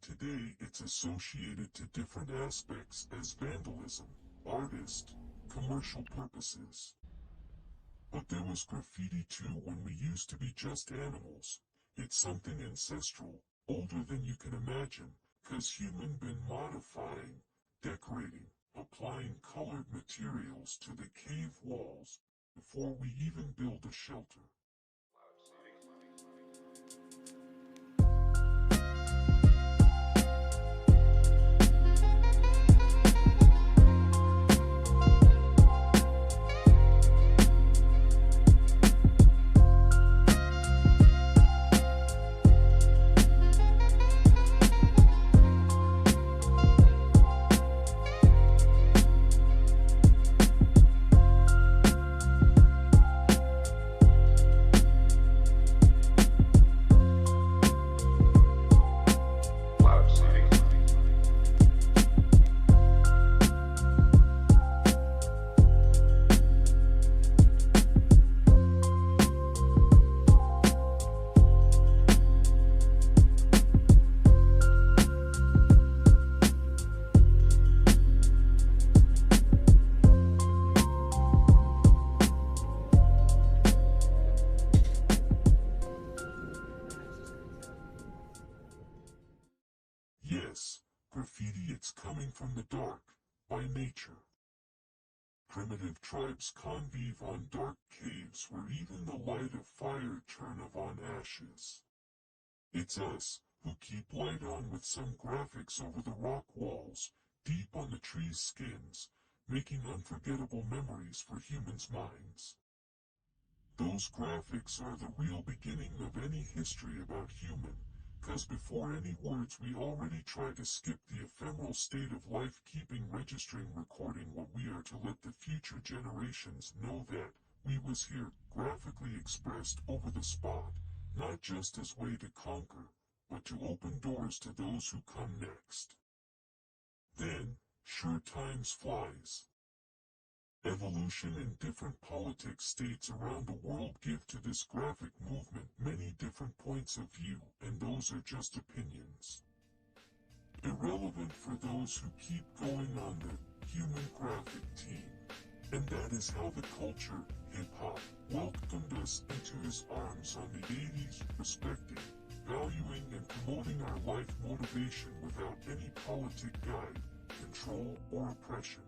Today, it's associated to different aspects as vandalism, artist, commercial purposes. But there was graffiti too when we used to be just animals. It's something ancestral, older than you can imagine, 'cause human been modifying, decorating, applying colored materials to the cave walls before we even build a shelter. nature. Primitive tribes convive on dark caves where even the light of fire turn on ashes. It's us, who keep light on with some graphics over the rock walls, deep on the trees' skins, making unforgettable memories for humans' minds. Those graphics are the real beginning of any history about human, 'cause before any words we already try to skip the ephemeral state of life, keeping registering recording what we are to let the future generations know that we was here, graphically expressed over the spot, not just as way to conquer, but to open doors to those who come next. Then, sure times flies. Evolution and different politic states around the world give to this graphic movement many different points of view, and those are just opinions. Irrelevant for those who keep going on the human graphic team. And that is how the culture, hip-hop, welcomed us into his arms on the 80s, respecting, valuing and promoting our life motivation without any politic guide, control or oppression.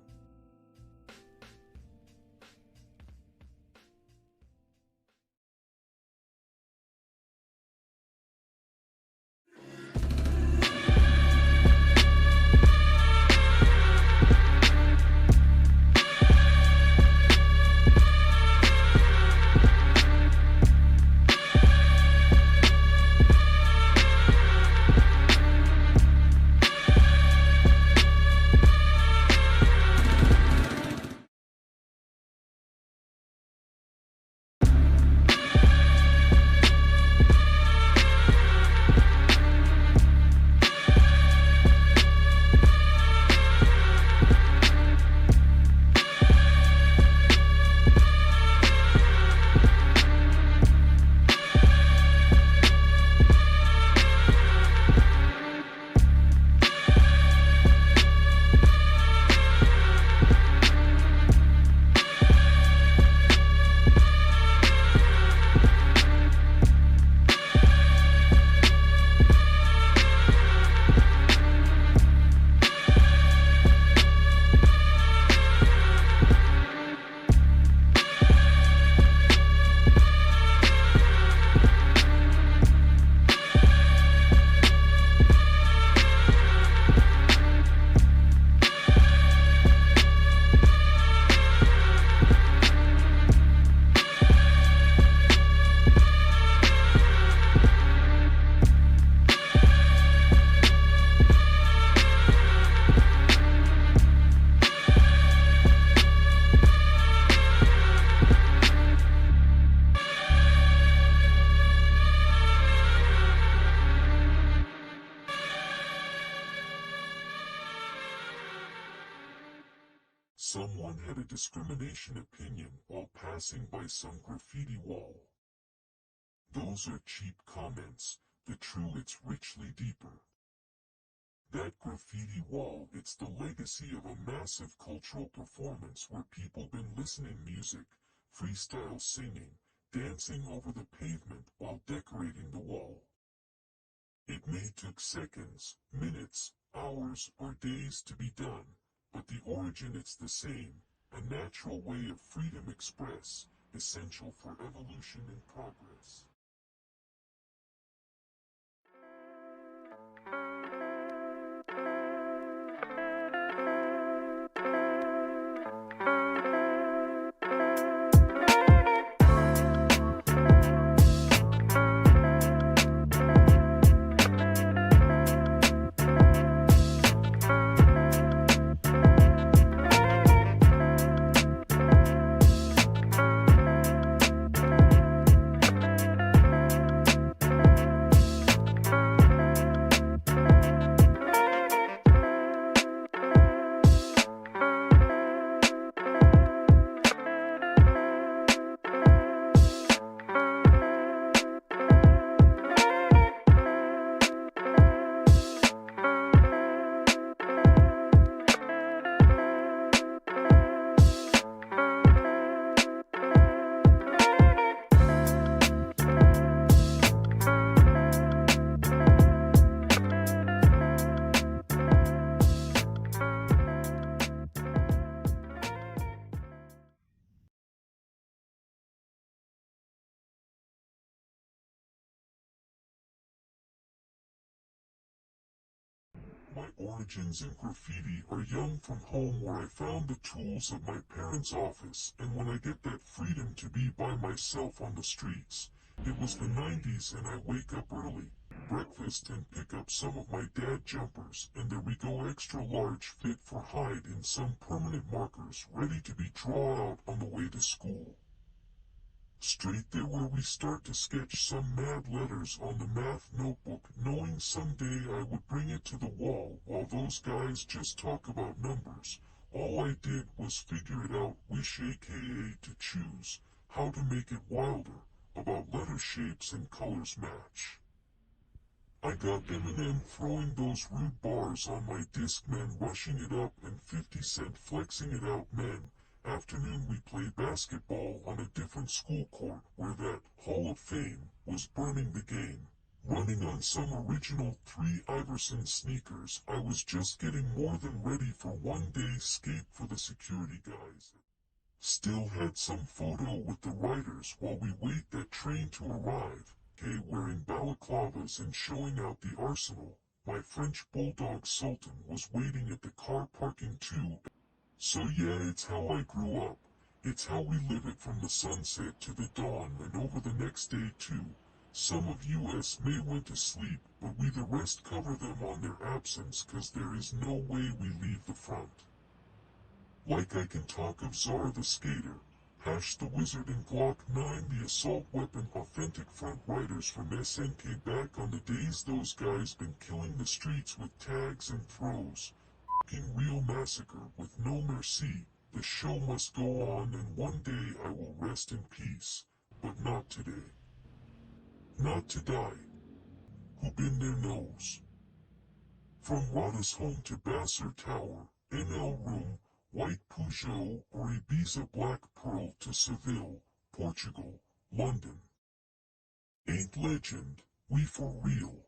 Someone had a discrimination opinion while passing by some graffiti wall. Those are cheap comments, the true it's richly deeper. That graffiti wall, it's the legacy of a massive cultural performance where people been listening music, freestyle singing, dancing over the pavement while decorating the wall. It may took seconds, minutes, hours, or days to be done, but the origin it's the same, a natural way of freedom express, essential for evolution and progress. My origins in graffiti are young from home where I found the tools of my parents' office, and when I get that freedom to be by myself on the streets. It was the 90s and I wake up early, breakfast and pick up some of my dad jumpers, and there we go, extra large fit for hide in some permanent markers ready to be drawn out on the way to school. Straight there where we start to sketch some mad letters on the math notebook, knowing someday I would bring it to the wall while those guys just talk about numbers. All I did was figure it out, wish aka to choose how to make it wilder, about letter shapes and colors match. I got Eminem throwing those rude bars on my Discman, rushing it up, and 50 Cent flexing it out, man. Afternoon we play basketball on a different school court where that Hall of Fame was burning the game. Running on some original 3 Iverson sneakers, I was just getting more than ready for one day skate for the security guys. Still had some photo with the writers while we wait that train to arrive. Gay wearing balaclavas and showing out the arsenal. My French bulldog Sultan was waiting at the car parking too. So yeah, it's how I grew up. It's how we live it from the sunset to the dawn and over the next day too. Some of us may went to sleep, but we the rest cover them on their absence, cause there is no way we leave the front. Like I can talk of Czar the Skater, Hash the Wizard and Glock 9 the assault weapon, authentic front riders from SNK back on the days those guys been killing the streets with tags and throws. F***ing real massacre with no mercy. The show must go on and one day I will rest in peace. But not today. Not to die. Who been there knows. From Rada's home to Bassar Tower, NL Room, White Peugeot or Ibiza Black Pearl to Seville, Portugal, London. Ain't legend, we for real.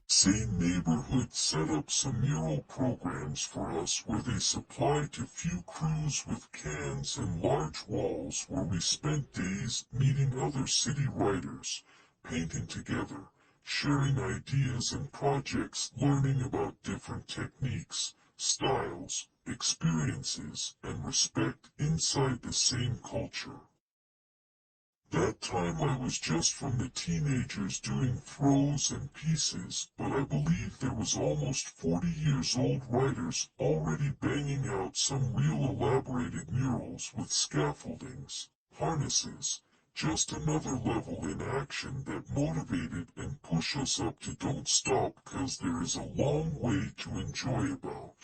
Same neighborhood set up some mural programs for us where they supplied to few crews with cans and large walls where we spent days meeting other city writers, painting together, sharing ideas and projects, learning about different techniques, styles, experiences, and respect inside the same culture. That time I was just from the teenagers doing throws and pieces, but I believe there was almost 40 years old writers already banging out some real elaborated murals with scaffoldings, harnesses, just another level in action that motivated and push us up to don't stop, 'cause there is a long way to enjoy about.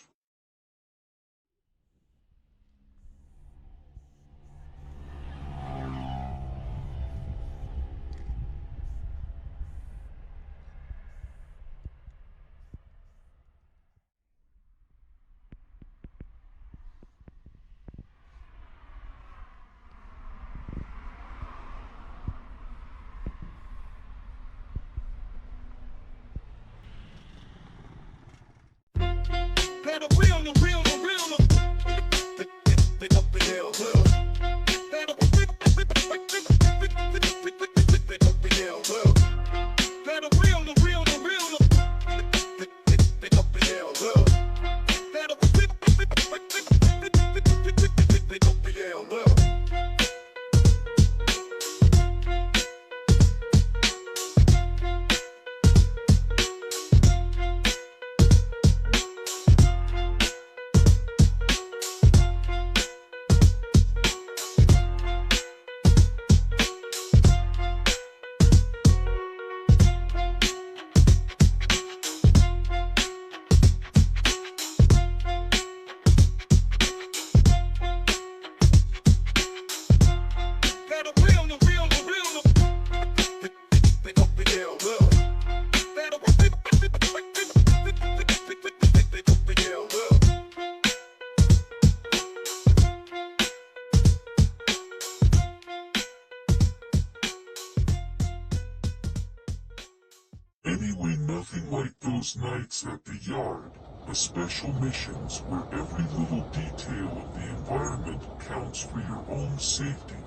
Anyway, nothing like those nights at the yard, the special missions where every little detail of the environment counts for your own safety,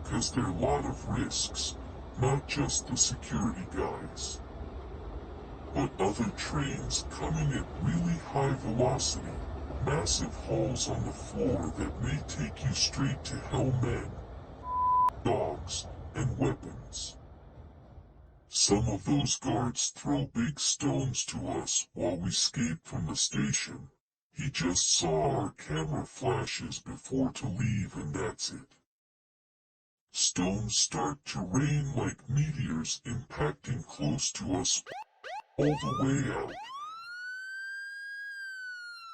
'cause there are a lot of risks, not just the security guys, but other trains coming at really high velocity, massive holes on the floor that may take you straight to hell, men, dogs, and weapons. Some of those guards throw big stones to us while we escape from the station. He just saw our camera flashes before to leave, and that's it. Stones start to rain like meteors, impacting close to us all the way out.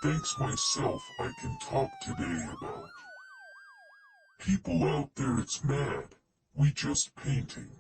Thanks myself I can talk today about. People out there, it's mad. We just painting.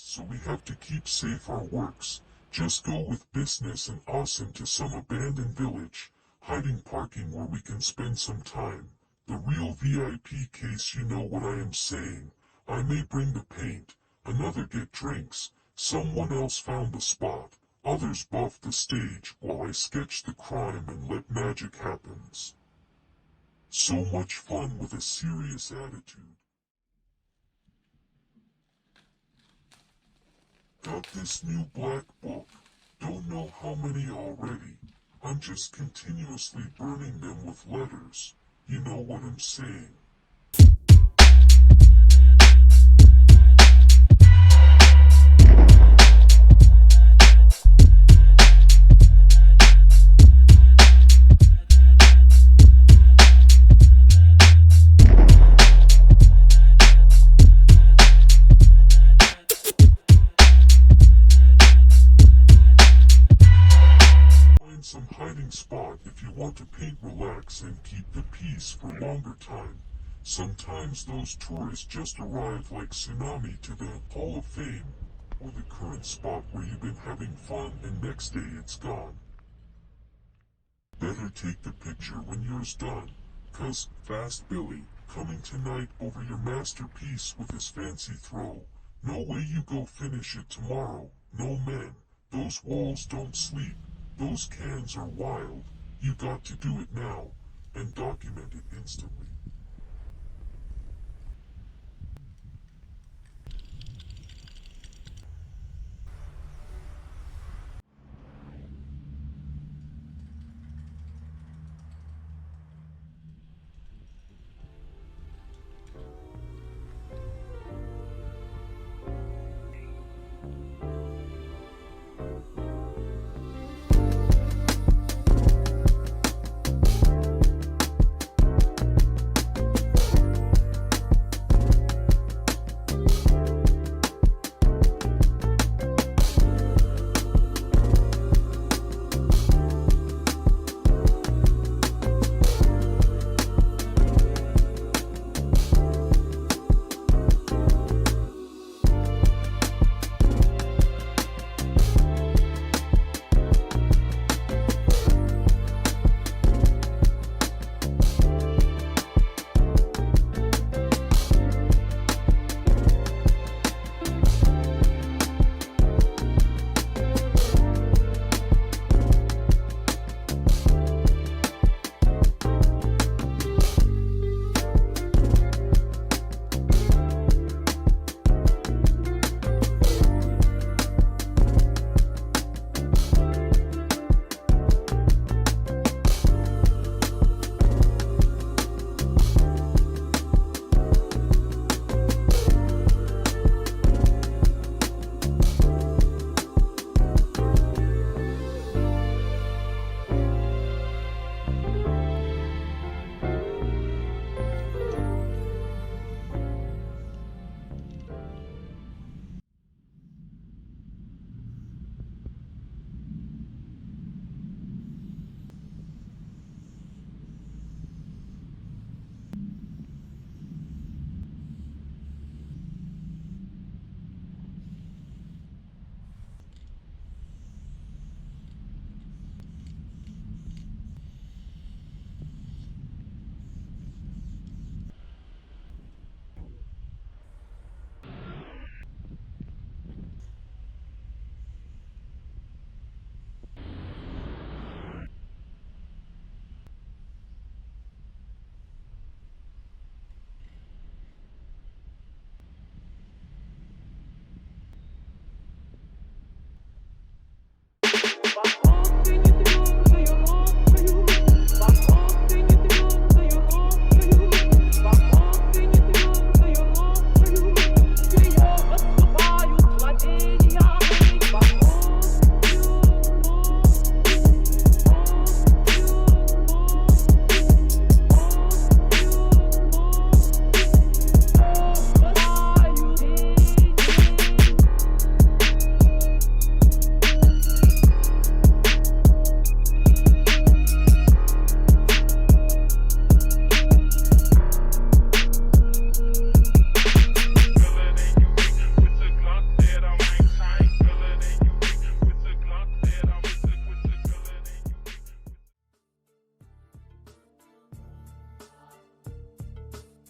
So we have to keep safe our works. Just go with business and awesome to some abandoned village, hiding parking where we can spend some time. The real VIP case, you know what I am saying. I may bring the paint, another get drinks, someone else found the spot, others buff the stage while I sketch the crime and let magic happens. So much fun with a serious attitude. Got this new black book. Don't know how many already. I'm just continuously burning them with letters. You know what I'm saying. Some hiding spot if you want to paint, relax, and keep the peace for longer time. Sometimes those tourists just arrive like tsunami to the Hall of Fame, or the current spot where you've been having fun and next day it's gone. Better take the picture when yours done, 'cause Fast Billy, coming tonight over your masterpiece with his fancy throw. No way you go finish it tomorrow, no man, those walls don't sleep. Those cans are wild. You got to do it now, and document it instantly.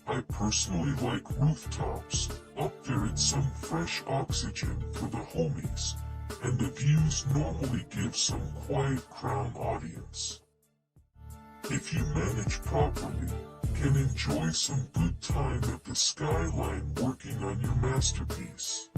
I personally like rooftops. Up there it's some fresh oxygen for the homies, and the views normally give some quiet crown audience. If you manage properly, can enjoy some good time at the skyline working on your masterpiece.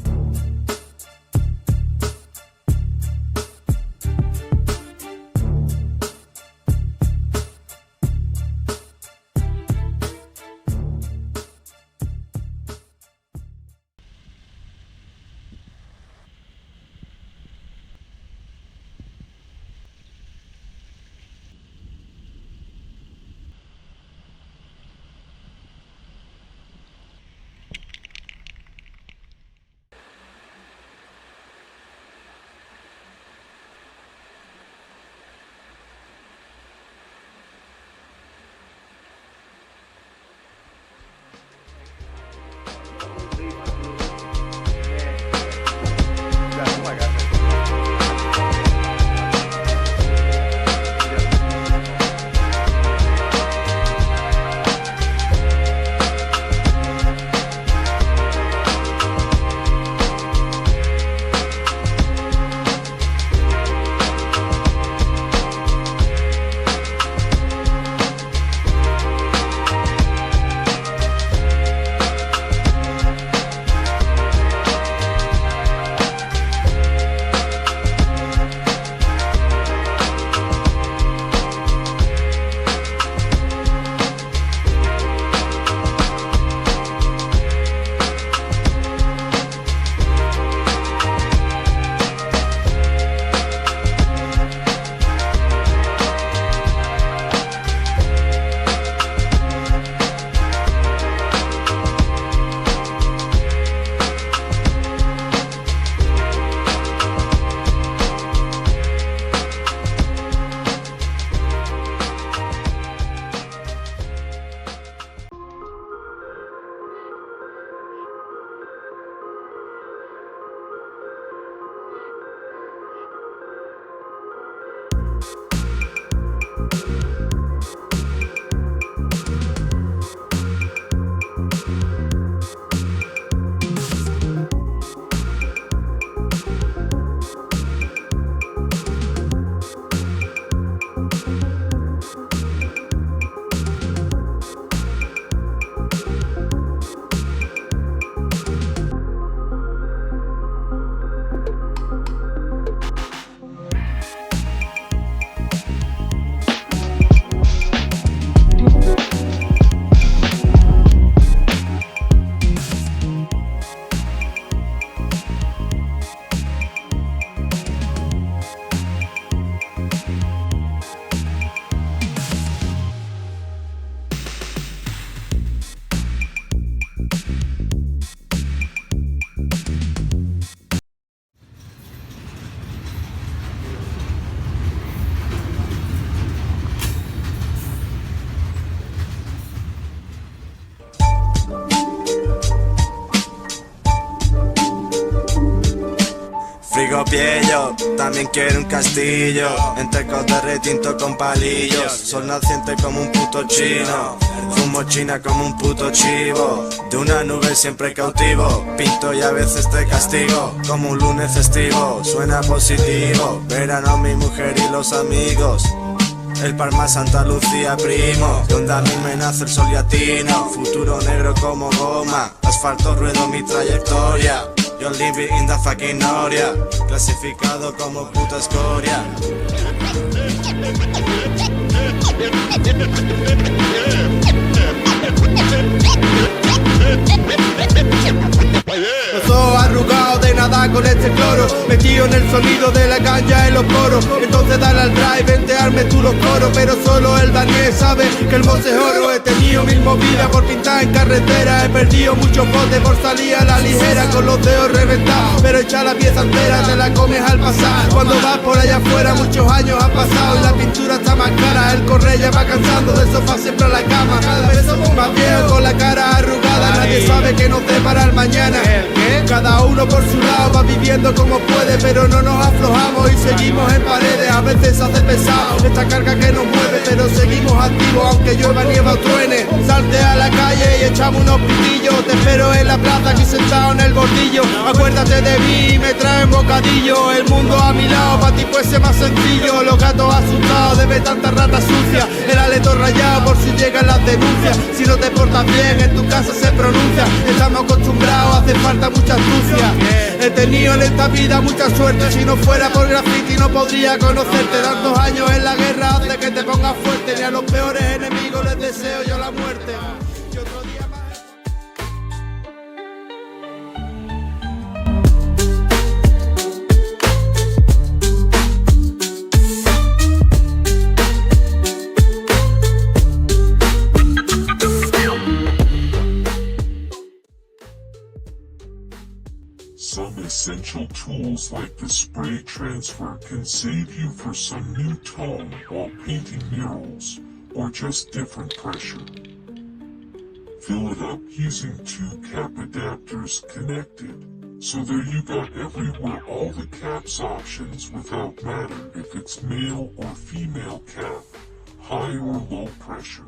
Pie yo también quiero un castillo, entrecos de retinto con palillos. Sol naciente como un puto chino, fumo china como un puto chivo. De una nube siempre cautivo, pinto y a veces te castigo. Como un lunes festivo, suena positivo. Verano, mi mujer y los amigos. El Palma, Santa Lucía, primo, donde a mí me nace el sol latino. Futuro negro como goma, asfalto ruedo mi trayectoria. Yo living in the fucking noria, clasificado como puta escoria. Los ojos arrugados de nada con este cloro, metido en el sonido de la ganja en los poros. Entonces dale al drive, ventearme tú los coros. Pero solo el Daniel sabe que el monte es oro. He tenido mil movidas por pintar en carretera. He perdido muchos botes por salir a la ligera, con los dedos reventados, pero echa la pieza entera, te la comes al pasar. Cuando vas por allá afuera muchos años han pasado y la pintura está más cara. El correr ya va cansando, del sofá siempre a la cama. Cada vez somos más viejos con la cara arrugada. Nadie sabe sabe que nos depara el mañana. Cada uno por su lado va viviendo como puede, pero no nos aflojamos y seguimos en paredes. A veces hace pesado esta carga que nos mueve, pero seguimos activos aunque llueva, nieva o truene. Salte a la calle y echamos unos pitillos. Te espero en la plaza aquí sentado en el bordillo. Acuérdate de mí, me traen bocadillo. El mundo a mi lado, para ti puede ser más sencillo. Los gatos asustados de ver tanta rata sucia. El aleto rayado por si llegan las denuncias. Si no te portas bien, en tu casa se pronuncia. Estamos acostumbrados, hace falta mucha astucia. He tenido en esta vida mucha suerte. Si no fuera por Graffiti no podría conocerte. Tantos años en la guerra hace que te pongas fuerte. Ni a los peores enemigos les deseo yo la muerte. Y otro día más... Some essential tools like the spray transfer can save you for some new tone while painting murals, or just different pressure. Fill it up using 2 cap adapters connected, so there you got everywhere all the caps options without matter if it's male or female cap, high or low pressure.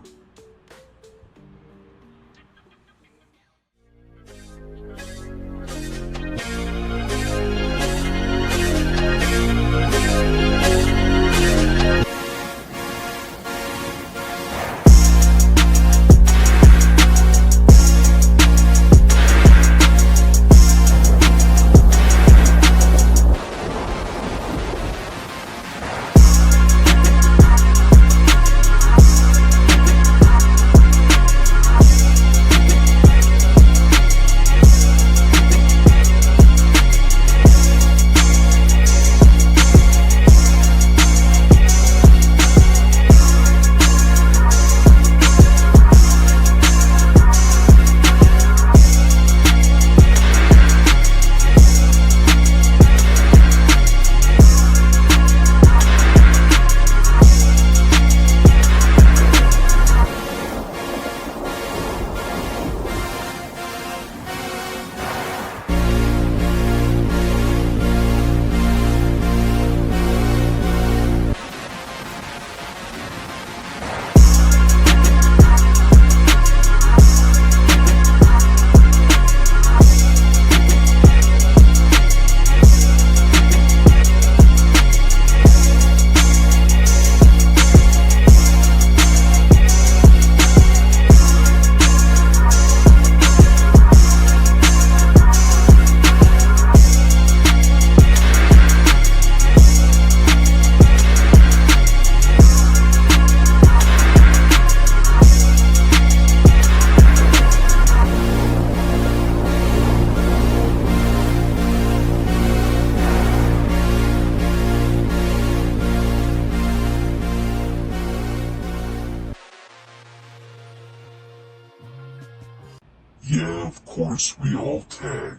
Yeah, of course we all tag.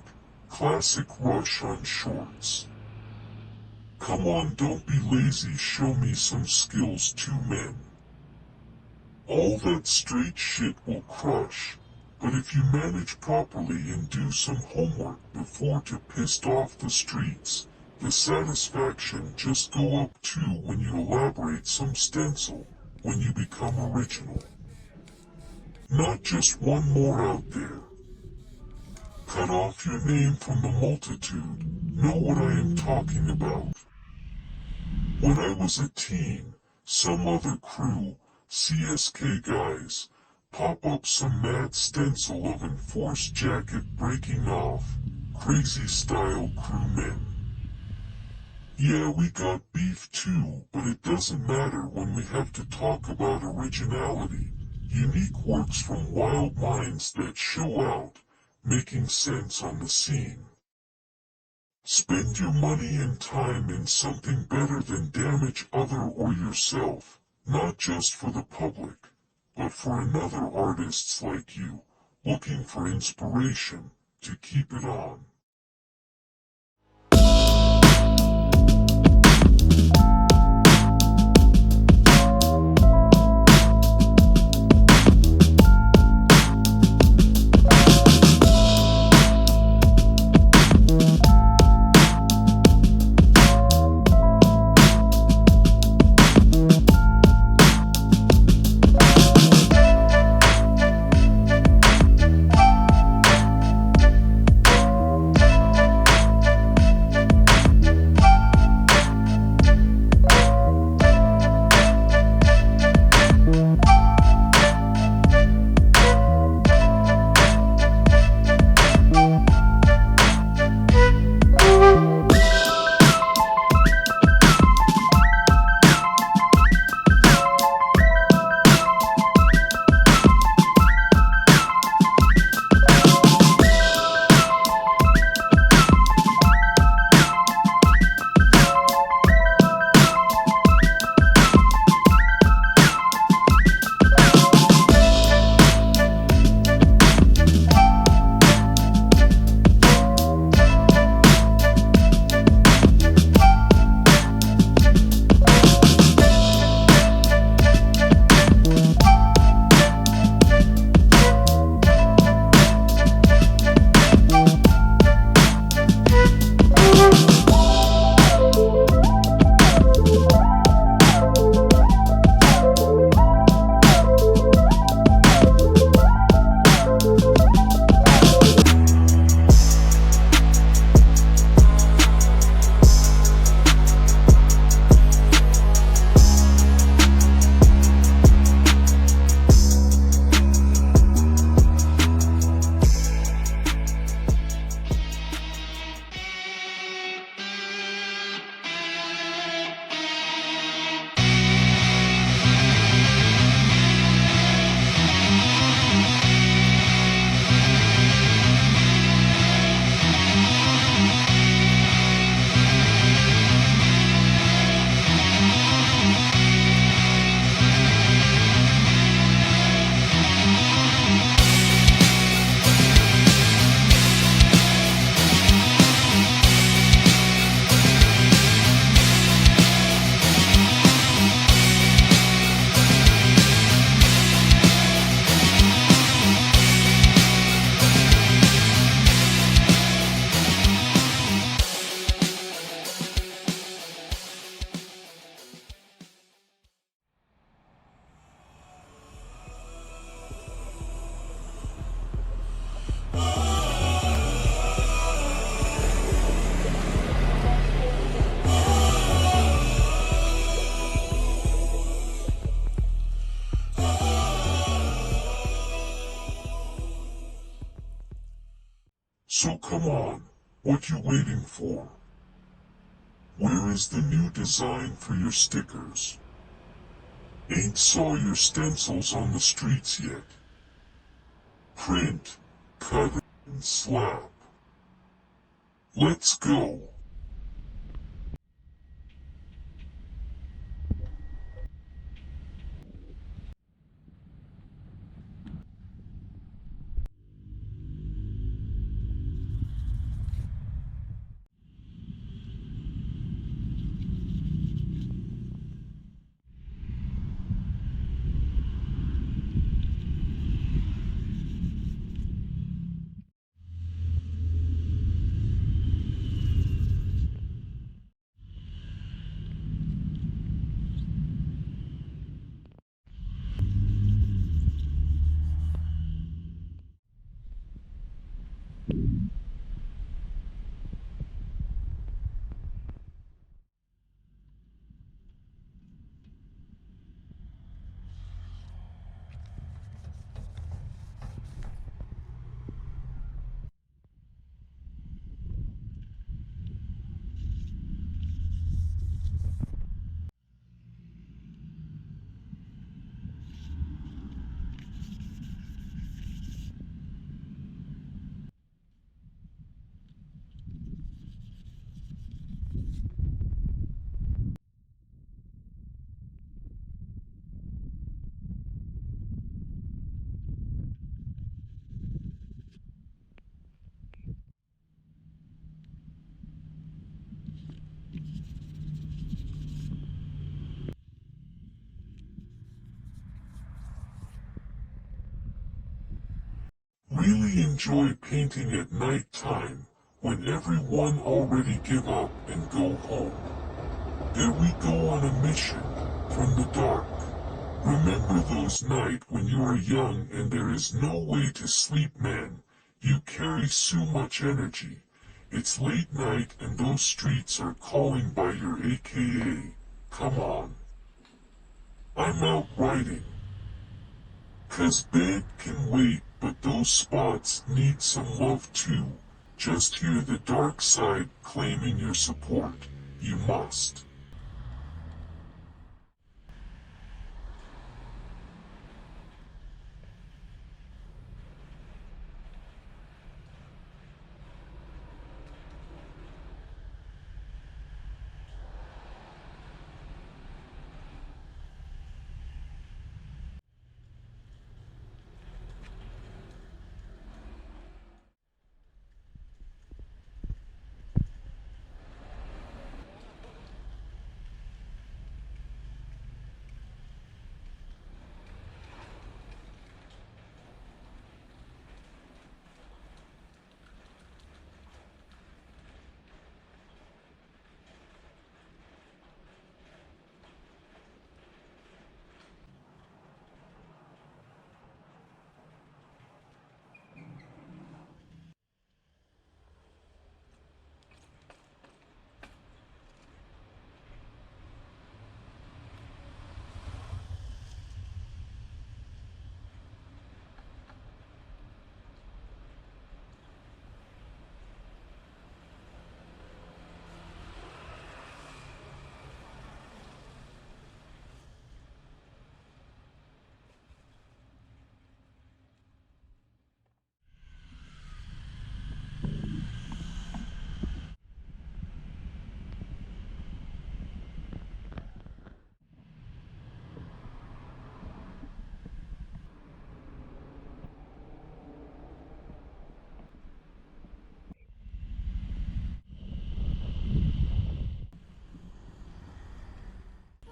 Classic rush on shorts. Come on, don't be lazy, show me some skills, 2 men. All that straight shit will crush, but if you manage properly and do some homework before to pissed off the streets, the satisfaction just go up too when you elaborate some stencil, when you become original. Not just one more out there. Cut off your name from the multitude, know what I am talking about. When I was a teen, some other crew, CSK guys, pop up some mad stencil of enforced jacket breaking off, crazy style crewmen. Yeah, we got beef too, but it doesn't matter when we have to talk about originality. Unique works from wild minds that show out, making sense on the scene. Spend your money and time in something better than damage other or yourself, not just for the public, but for another artists like you, looking for inspiration to keep it on. So come on, what you waiting for? Where is the new design for your stickers? Ain't saw your stencils on the streets yet. Print, cut, and slap. Let's go. Really enjoy painting at night time when everyone already give up and go home. There we go on a mission from the dark. Remember those nights when you are young and there is no way to sleep, man. You carry so much energy. It's late night and those streets are calling by your AKA. Come on. I'm out riding. 'Cause bed can wait, but those spots need some love too. Just hear the dark side claiming your support. You must.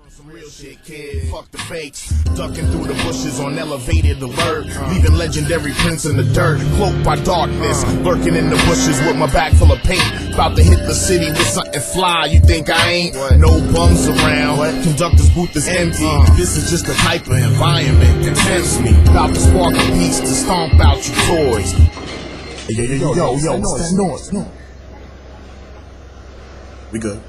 Some real shit, kid. Fuck the fakes. Ducking through the bushes on elevated alert. Leaving legendary prints in the dirt. Cloaked by darkness. Lurking in the bushes with my bag full of paint. About to hit the city with something fly. You think I ain't? No bums around. Conductor's booth is empty. This is just the type of environment that tempts me. About to spark a piece to stomp out your toys. Yo, what's that noise? We good.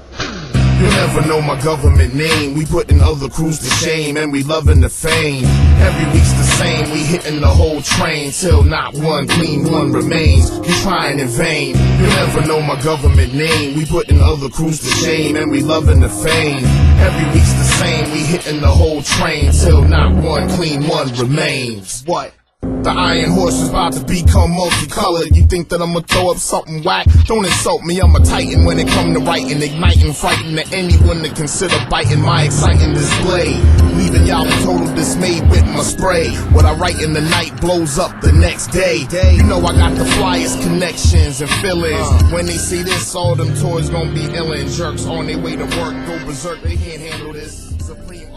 You never know my government name. We putting other crews to shame, and we loving the fame. Every week's the same, we hitting the whole train, till not one clean one remains. You trying in vain. You never know my government name. We putting other crews to shame, and we loving the fame. Every week's the same, we hitting the whole train, till not one clean one remains. What? The Iron Horse is about to become multicolored. You think that I'ma throw up something whack? Don't insult me, I'm a titan when it come to writing, igniting, frighten to anyone to consider biting my exciting display. Leaving y'all in total dismay with my spray. What I write in the night blows up the next day. You know I got the flyest connections and feelings. When they see this, all them toys gon' be illin'. Jerks on their way to work, go berserk, they can't handle this. Supreme